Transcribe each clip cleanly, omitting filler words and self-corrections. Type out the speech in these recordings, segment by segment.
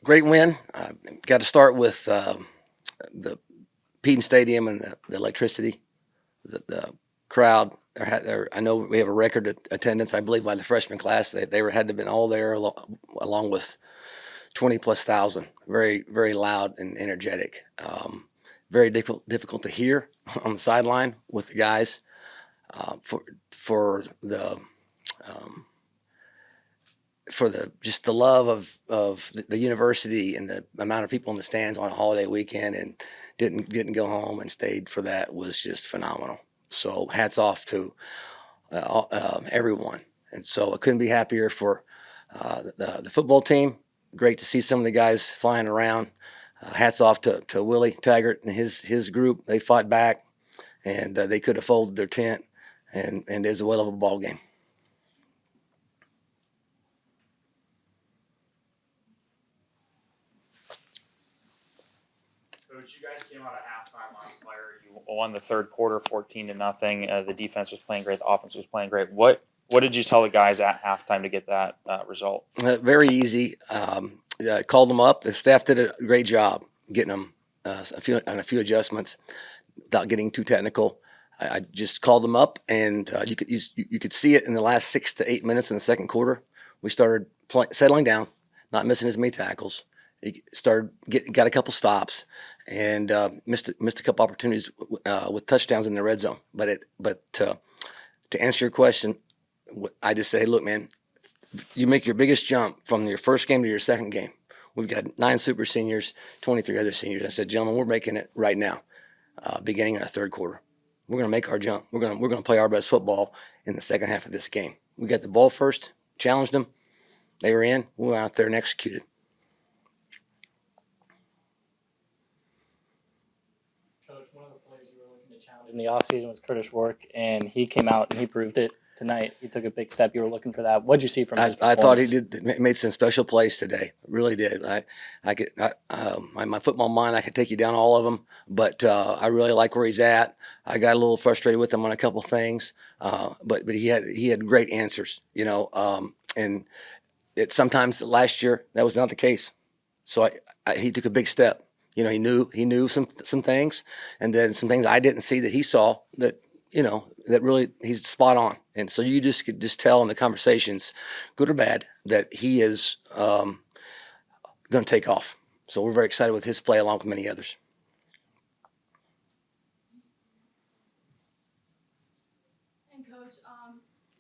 Great win. Got to start with the Peden Stadium and the electricity, the crowd. I know we have a record attendance, I believe, by the freshman class. Had to have been all there along with 20 plus thousand. Very, very loud and energetic. Very difficult to hear on the sideline with the guys for the um, for the just the love of the university and the amount of people in the stands on a holiday weekend and didn't go home and stayed for that was just phenomenal. So hats off to everyone. And so I couldn't be happier for the football team. Great to see some of the guys flying around. Hats off to Willie Taggart and his group. They fought back, and they could have folded their tent, and it's a well of a ball game. Coach, you guys came out of halftime on fire. You won the third quarter, 14-0. The defense was playing great. The offense was playing great. What did you tell the guys at halftime to get that result? Very easy. Called them up. The staff did a great job getting them a few adjustments without getting too technical. I just called them up, and you could see it in the last 6 to 8 minutes in the second quarter. We started settling down, not missing as many tackles. He got a couple stops, and missed a couple opportunities with touchdowns in the red zone. But to answer your question, I just say, hey, look, man, you make your biggest jump from your first game to your second game. We've got 9 super seniors, 23 other seniors. I said, gentlemen, we're making it right now, beginning in the third quarter. We're going to make our jump. We're going to play our best football in the second half of this game. We got the ball first, challenged them. They were in. We went out there and executed. Coach, one of the players you were looking to challenge in the offseason was Curtis Rourke, and he came out and he proved it tonight. He took a big step. You were looking for that. What did you see from his performance? I thought he made some special plays today. Really did. My football mind, I could take you down all of them, but I really like where he's at. I got a little frustrated with him on a couple things, but he had great answers, and sometimes last year that was not the case. So he took a big step. He knew some things, and then some things I didn't see that he saw that really he's spot on. And so you could just tell in the conversations, good or bad, that he is going to take off. So we're very excited with his play along with many others. And Coach,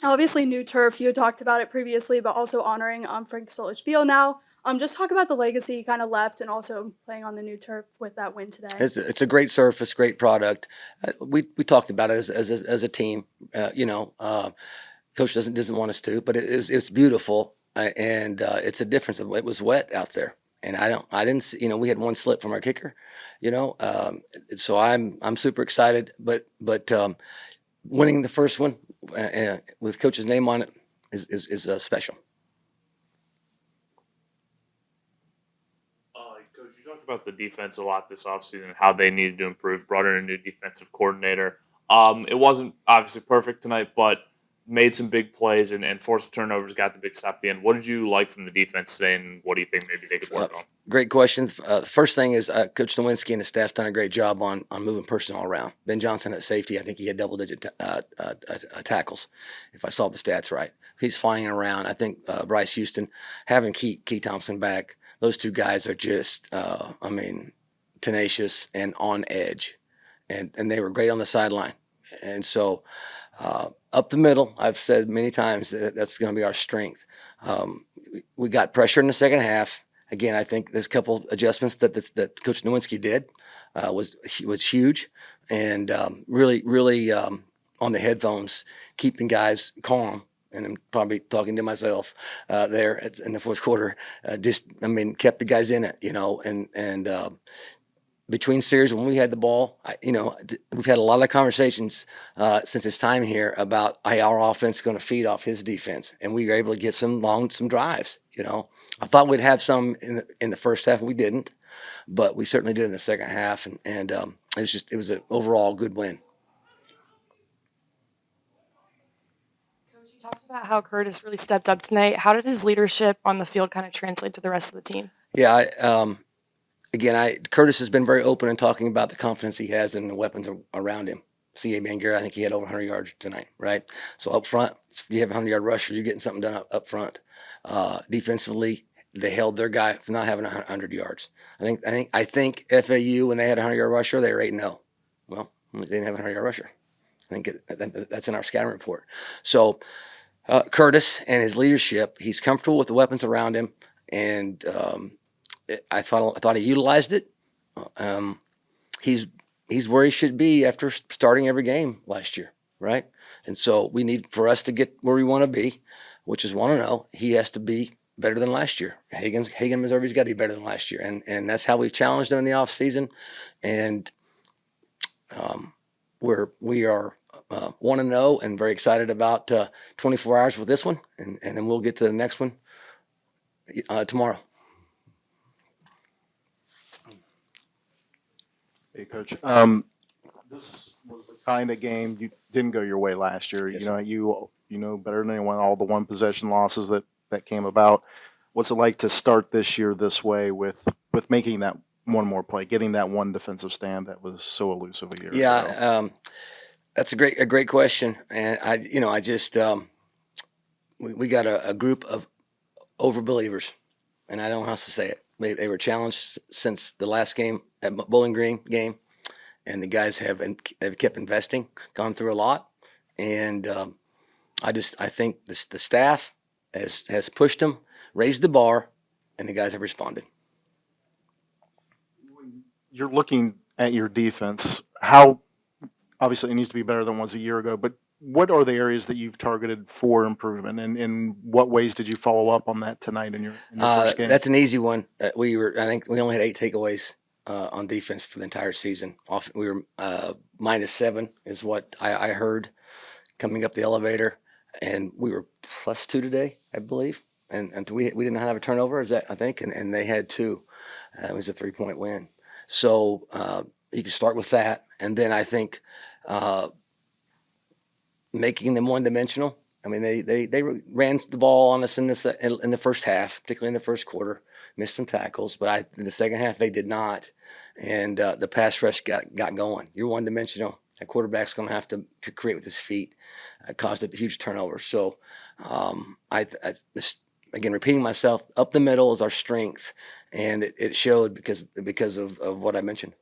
obviously new turf, you had talked about it previously, but also honoring Frank Solich Field now. Just talk about the legacy he kind of left and also playing on the new turf with that win today. It's a great surface, great product. We talked about it as a team. Coach doesn't want us to, but it's beautiful, and it's a difference. It was wet out there, and I didn't see, we had one slip from our kicker, so I'm super excited. But winning the first one with Coach's name on it is special. Coach, you talked about the defense a lot this offseason and how they needed to improve. Brought in a new defensive coordinator. It wasn't obviously perfect tonight, but made some big plays and forced turnovers, got the big stop at the end. What did you like from the defense today, and what do you think maybe they could work on? Great question. The first thing is Coach Nowinski and the staff's done a great job on moving personnel around. Ben Johnson at safety, I think he had double-digit tackles, if I saw the stats right. He's flying around. I think Bryce Houston, having Key Thompson back, those two guys are just, tenacious and on edge. And they were great on the sideline. And so up the middle, I've said many times that's going to be our strength. We got pressure in the second half. Again, I think there's a couple adjustments that Coach Nowinski did was huge, and really on the headphones, keeping guys calm. And I'm probably talking to myself there in the fourth quarter. Kept the guys in it, and between series when we had the ball, we've had a lot of conversations since his time here about how our offense is going to feed off his defense, and we were able to get some drives. I thought we'd have some in the first half. We didn't, but we certainly did in the second half, and it was an overall good win. Coach, you talked about how Curtis really stepped up tonight. How did his leadership on the field kind of translate to the rest of the team? Yeah, Curtis has been very open in talking about the confidence he has in the weapons around him. C.A. Bangera, I think he had over 100 yards tonight, right? So up front, if you have a 100-yard rusher, you're getting something done up front. Defensively, they held their guy from not having 100 yards. I think FAU, when they had a 100-yard rusher, they were 8-0. Well, they didn't have a 100-yard rusher. That's in our scouting report. So Curtis and his leadership, he's comfortable with the weapons around him, and I thought he utilized it. Um, he's he's where he should be after starting every game last year, right? And so we need for us to get where we want to be, which is 1-0. He has to be better than last year. Hagen, Missouri's got to be better than last year, and that's how we've challenged him in the offseason. And we are 1-0 and very excited about 24 hours with this one, and then we'll get to the next one tomorrow. Hey, Coach. This was the kind of game you didn't go your way last year. Yes, You know better than anyone all the one possession losses that came about. What's it like to start this year this way with making that one more play, getting that one defensive stand that was so elusive a year ago? Yeah, that's a great question, and I just we got a group of overbelievers, and I don't know how else to say it. They were challenged since the last game at Bowling Green game, and the guys have kept investing, gone through a lot, and I think the staff has pushed them, raised the bar, and the guys have responded. You're looking at your defense. How obviously it needs to be better than it was a year ago, but what are the areas that you've targeted for improvement, and in what ways did you follow up on that tonight in your first game? That's an easy one. I think we only had 8 takeaways on defense for the entire season. We were -7 is what I heard coming up the elevator, and we were +2 today, I believe. And we didn't have a turnover, is that I think, and they had 2. It was a 3-point win. So you can start with that, and then I think making them one-dimensional. I mean, they ran the ball on us in the first half, particularly in the first quarter. Missed some tackles, but in the second half they did not, and the pass rush got going. You're one-dimensional. A quarterback's going to have to create with his feet. Caused a huge turnover. So, again, repeating myself, up the middle is our strength, and it showed because of what I mentioned.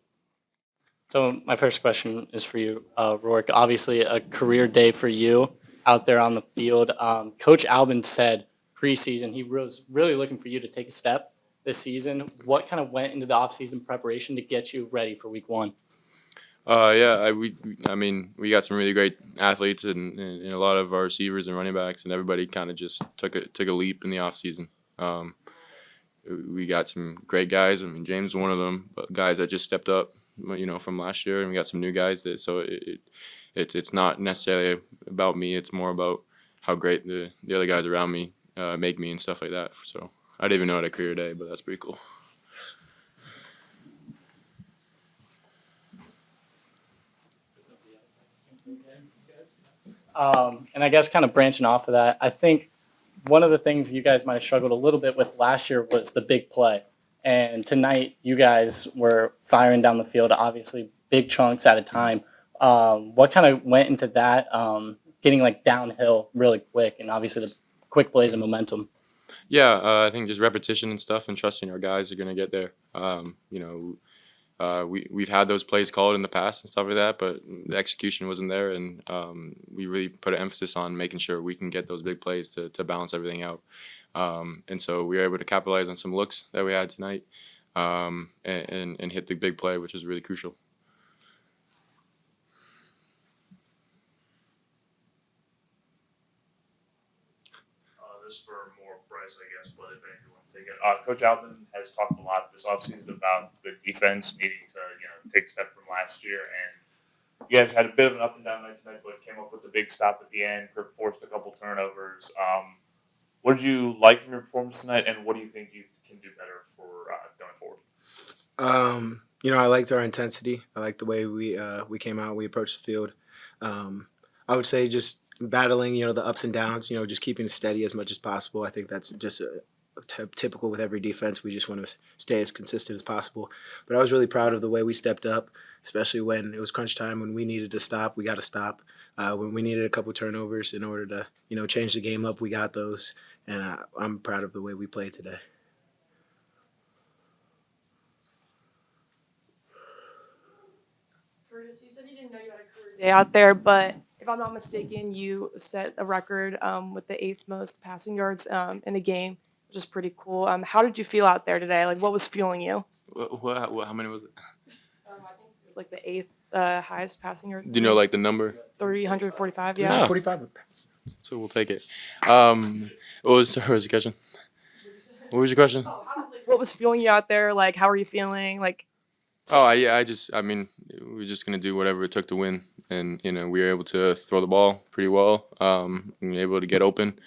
So my first question is for you, Rourke. Obviously, a career day for you out there on the field. Coach Albin said preseason he was really looking for you to take a step this season. What kind of went into the offseason preparation to get you ready for week 1? I mean, we got some really great athletes and a lot of our receivers and running backs, and everybody kind of just took a leap in the offseason. We got some great guys. I mean, James is one of them, but guys that just stepped up, from last year, and we got some new guys it's not necessarily about me. It's more about how great the other guys around me make me and stuff like that. So I didn't even know I had a career day, but that's pretty cool. And I guess kind of branching off of that, I think one of the things you guys might have struggled a little bit with last year was the big play. And tonight you guys were firing down the field, obviously big chunks at a time. What kind of went into that, getting like downhill really quick, and obviously the quick plays and momentum? Yeah, I think just repetition and stuff, and trusting our guys are gonna get there. We've had those plays called in the past and stuff like that, but the execution wasn't there, and we really put an emphasis on making sure we can get those big plays to balance everything out. And so we were able to capitalize on some looks that we had tonight, and hit the big play, which is really crucial. This is for more Bryce, I guess, but if anyone take it. Coach Albin has talked a lot this offseason about the defense needing to, take a step from last year, and you guys had a bit of an up and down night tonight, but came up with the big stop at the end. Kirk forced a couple turnovers. What did you like from your performance tonight, and what do you think you can do better for going forward? I liked our intensity. I liked the way we came out, we approached the field. I would say just battling, the ups and downs, just keeping it steady as much as possible. I think that's just a typical with every defense. We just want to stay as consistent as possible. But I was really proud of the way we stepped up, especially when it was crunch time. When we needed to stop, we got to stop. When we needed a couple turnovers in order to, change the game up, we got those. And I'm proud of the way we played today. Curtis, you said you didn't know you had a career day out there, but if I'm not mistaken, you set a record with the 8th most passing yards in a game, which is pretty cool. How did you feel out there today? Like, what was fueling you? How many was it? I think it was like the 8th highest passing yards. Do you know like the number? 345, yeah. Ah. 45. So we'll take it. What was your question? What was your question? What was fueling you out there? Like, how are you feeling? Like, I mean, we were just gonna do whatever it took to win, and we were able to throw the ball pretty well, and able to get open,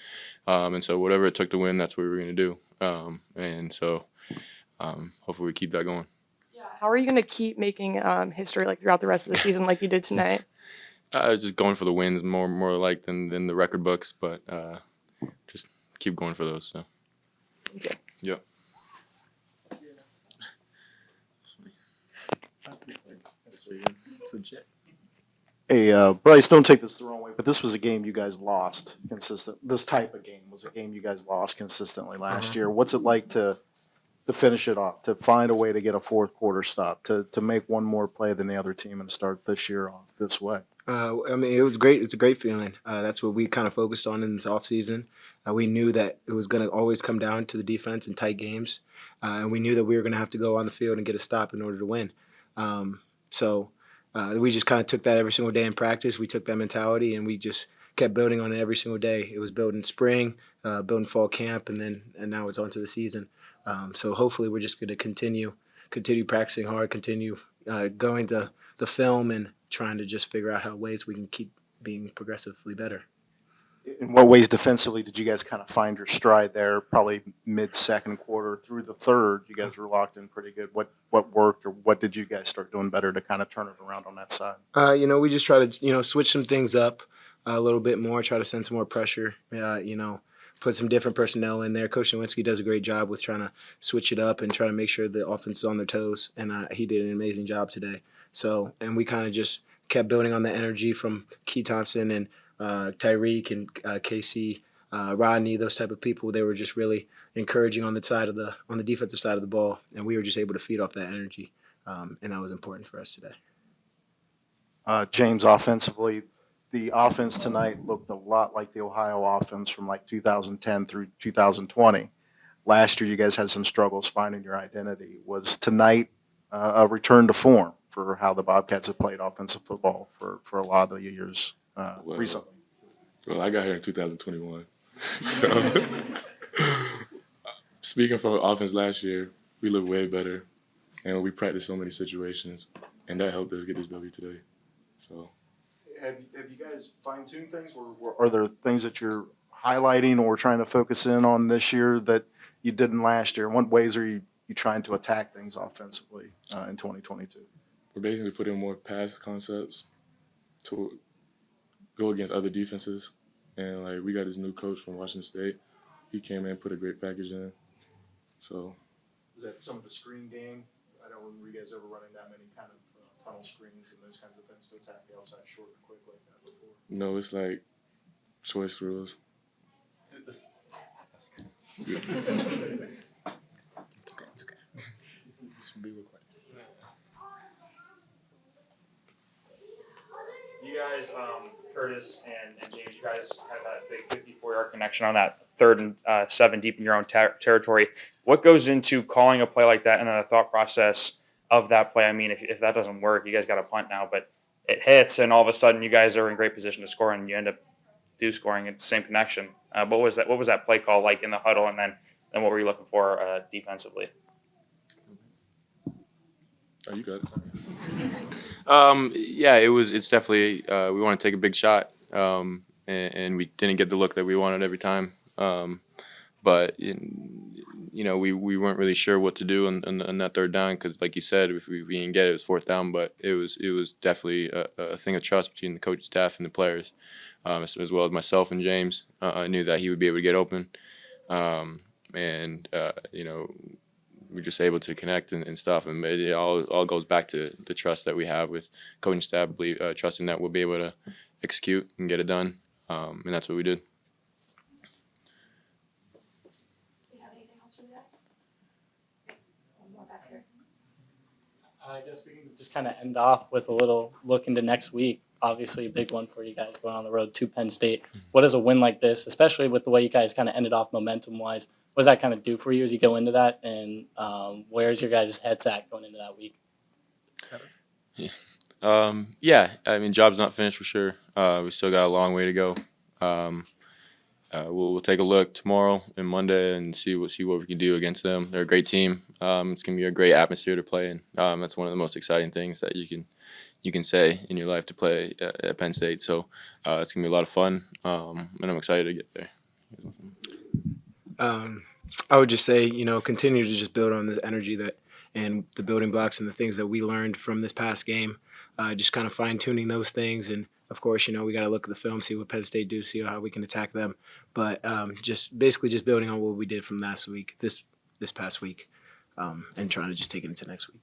and so whatever it took to win, that's what we were gonna do, and so hopefully we keep that going. how are you going to keep making history like throughout the rest of the season like you did tonight? Just going for the wins more like than the record books, but just keep going for those. So. Thank you. Yeah. Hey, Bryce, don't take this the wrong way, but this was a game you guys lost consistent. This type of game was a game you guys lost consistently last year. What's it like to finish it off, to find a way to get a fourth quarter stop, to make one more play than the other team and start this year off this way? I mean, it was great. It's a great feeling. That's what we kind of focused on in this offseason. We knew that it was going to always come down to the defense in tight games, and we knew that we were going to have to go on the field and get a stop in order to win. So we just kind of took that every single day in practice. We took that mentality, and we just kept building on it every single day. It was built in spring, built in fall camp, and now it's on to the season. So hopefully we're just going to continue practicing hard, continue going to the film and trying to just figure out how ways we can keep being progressively better. In what ways defensively did you guys kind of find your stride there? Probably mid-second quarter through the third, you guys were locked in pretty good. What worked, or what did you guys start doing better to kind of turn it around on that side? We just try to switch some things up a little bit more, try to send some more pressure. Put some different personnel in there. Coach Nowinski does a great job with trying to switch it up and try to make sure the offense is on their toes, and he did an amazing job today. So, and we kind of just kept building on the energy from Key Thompson and Tyreek and Casey, Rodney, those type of people. They were just really encouraging on the defensive side of the ball, and we were just able to feed off that energy, and that was important for us today. James, offensively, the offense tonight looked a lot like the Ohio offense from like 2010 through 2020. Last year, you guys had some struggles finding your identity. Was tonight a return to form for how the Bobcats have played offensive football for a lot of the years recently? Well, I got here in 2021. So, speaking from offense last year, we looked way better, and we practiced so many situations, and that helped us get this W today. So, have you guys fine-tuned things, or are there things that you're highlighting or trying to focus in on this year that you didn't last year? In what ways are you trying to attack things offensively in 2022? we're basically putting more pass concepts to go against other defenses. And, we got this new coach from Washington State. He came in, put a great package in. So. Is that some of the screen game? I don't remember you guys ever running that many kind of tunnel screens and those kinds of things to attack the outside short and quick like that before? No, it's like choice rules. It's okay. This will be recorded. You guys, Curtis and James, you guys had that big 54-yard connection on that 3rd and 7 deep in your own territory. What goes into calling a play like that, and then the thought process of that play? I mean, if that doesn't work, you guys got a punt now, but it hits, and all of a sudden you guys are in great position to score, and you end up scoring at the same connection. What was that play call like in the huddle, and then what were you looking for defensively? Oh, you got it. Yeah, it's definitely we want to take a big shot, and we didn't get the look that we wanted every time. But we weren't really sure what to do on that 3rd down, because, like you said, if we didn't get it, it was 4th down. But it was definitely a thing of trust between the coach staff and the players, as well as myself and James. I knew that he would be able to get open, and we're just able to connect and stuff. And it all goes back to the trust that we have with coaching staff, trusting that we'll be able to execute and get it done. And that's what we did. Do you have anything else for you guys? One more back here. I guess we can just kind of end off with a little look into next week. Obviously, a big one for you guys going on the road to Penn State. What does a win like this, especially with the way you guys kind of ended off momentum-wise, what does that kind of do for you as you go into that? And where's your guys' heads at going into that week? Yeah, I mean, job's not finished for sure. We still got a long way to go. We'll take a look tomorrow and Monday and see what we can do against them. They're a great team. It's gonna be a great atmosphere to play in. That's one of the most exciting things that you can say in your life, to play at Penn State. So it's gonna be a lot of fun, and I'm excited to get there. I would just say, continue to just build on the energy and the building blocks and the things that we learned from this past game. Just kind of fine tuning those things, and of course, we got to look at the film, see what Penn State do, see how we can attack them. But just building on what we did from last week, this past week, and trying to just take it into next week.